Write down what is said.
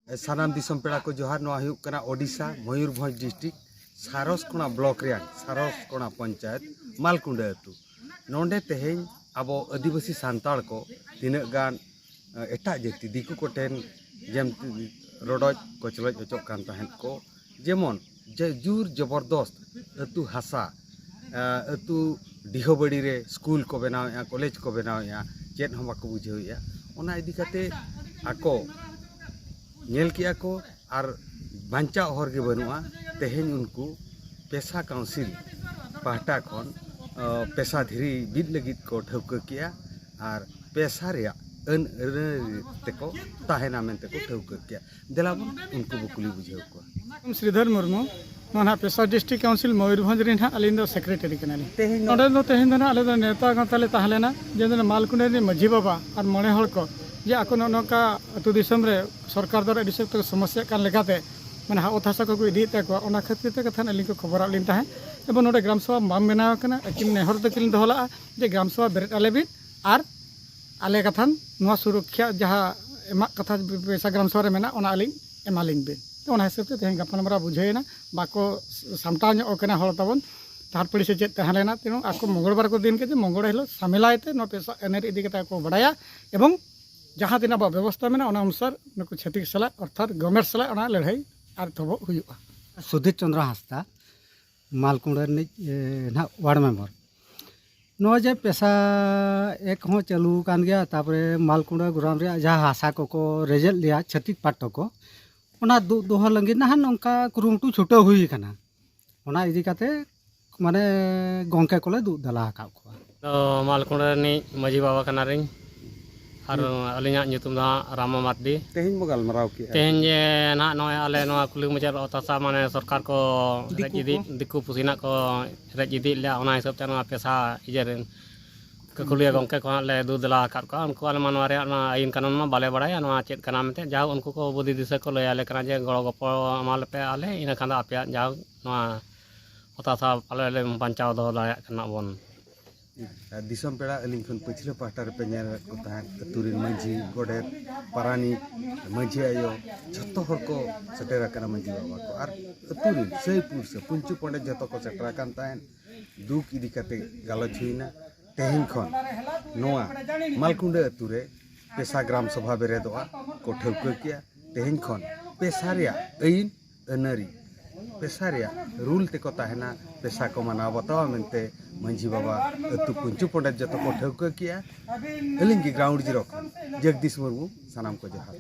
सानाम दिसम पेड़ा को जोहार नवा हुयुक कना ओडिशा मयूरभंज डिस्ट्रिक्ट सारसकोना ब्लॉक रियान सारसकोना पंचायत मालकुंडा अतु नोंडे तेहें अब आदिवासी सांताड़ को तीना गान एटा जाति दिकु को टेन जेम रोडज कचलज अचोक कान तहन को जेमन जुर जबरदस्त अतु हासा अतु डिहोबड़ी रे स्कूल को बनावे कॉलेज को बनावे चेत हम बाको बुझेया ओना इदी काते आको नेल किया को और बांचा हर के बनुआ तेहें उनको पेशा काउंसिल पाहटा खन पेशा धीरी बिद लगित को ठौका किया और पेशा रे अन तेको ताहेना मेनते को ठौका किया देलाबन उनको बुकुली बुझेव को श्रीधर मुर्मू ना पेशा डिस्ट्रिक्ट काउंसिल मयूरभंज रे अली सेक्रेटरी तेहें अले नेता गाँव तहलेना जे मालकुंडा माझी बाबा और मणे हड़ को जे आको नौका अतु दिसम रे सरकार द्वारा अड़ी सख्त समस्या कान लेकाते माने हाथ हासा को इदी तको खातिर ते कथा अली को खबर लिन ताहे एवं नोडे ग्राम सभा बाम बनाव कना अकिन नेहर तकिन दोहला जे ग्राम सभा बेरेट आले बिन और आले कथान नोआ सुरक्षा जहाँ एमा कथा पैसा ग्राम सभा रे मेना ओना अली एमालिन बिन तो ओना हिसाब ते तेहें गपालमारा बुझेना बाको सामटाव ᱧᱚᱜ कना हर ताबन तार पड़ी से चेत तहलेना तेनो आको मंगलबार को दिन के मंगल हिलो सामिलायते नो पेशा एनर इदी कता को बड़ाया एवं जहाँ तीन व्यवस्था में अनुसार नुक छत्तीक साला अर्थात गवर्नमेंट साला लड़ाई और तब हुआ सुधीर चंद्र हांसदा मालकुंडा ना वार्ड मेम्बर नो जे पेशा एक हो चालू कान गया तापरे मालकुंडा ग्राम रे जहाँ हासा को रेजल लिया छत्तीक पाट को ओना दोहा लंगी ना नौका कुरुमुटु छुटो हुई कना ओना इदी काते माने गोंके कोले दु दला हाकाव को तो मालकुंडा नि माझी बाबा कना रिंग और अलिया ᱧᱩᱛᱩᱢ ᱫᱚ रामा मार्डी तेहें बगल मराव की तेहें जे ना नय आले नवा कुली मुचार अतासा माने सरकार को रेज इदी दिकु पुसिना को रेज इदी ले ओना हिसाब ते नवा पेशा इजरेन ककुलिया गोंके को ले दूदला काट को उनको आले मानवा रे आईन कानून मा बाले बड़ाया नवा चेत कना मेते जाओ उनको को बुद्धि दिशा को ले आले कना जे गड़ो गप माल पे आले इना खांदा आपया जाओ नवा अतासा पाले बंचाव दो दाया कना बोन दिसम पेड़ा अलिंग खन पछले पाटा रे पेñer को तहन अतुरिन मंझी गोडेर पारानी मंझी आयो जतो हर को सेटेरा कना मंझी बाबा को और अतुरिन सहीपुर से पुंचु पंडे जतो को सेटरा कान तहन दुख इदी कते गालच हुइना तेहें खन नोआ मालकुंडा अतुरे पेशा ग्राम सभा बेरेदोआ को ठौका किया तेहें खन पेशा रे आईन अनरी पेशा रे रूल तेको तहना पेशा को मनाव बतावा मेनते मंझी बाबा अतु पुंचु पंडित जतो को ठौका किया अलिंगी ग्राउंड जीरो जगदीश मुर्मू सानाम को जोहार।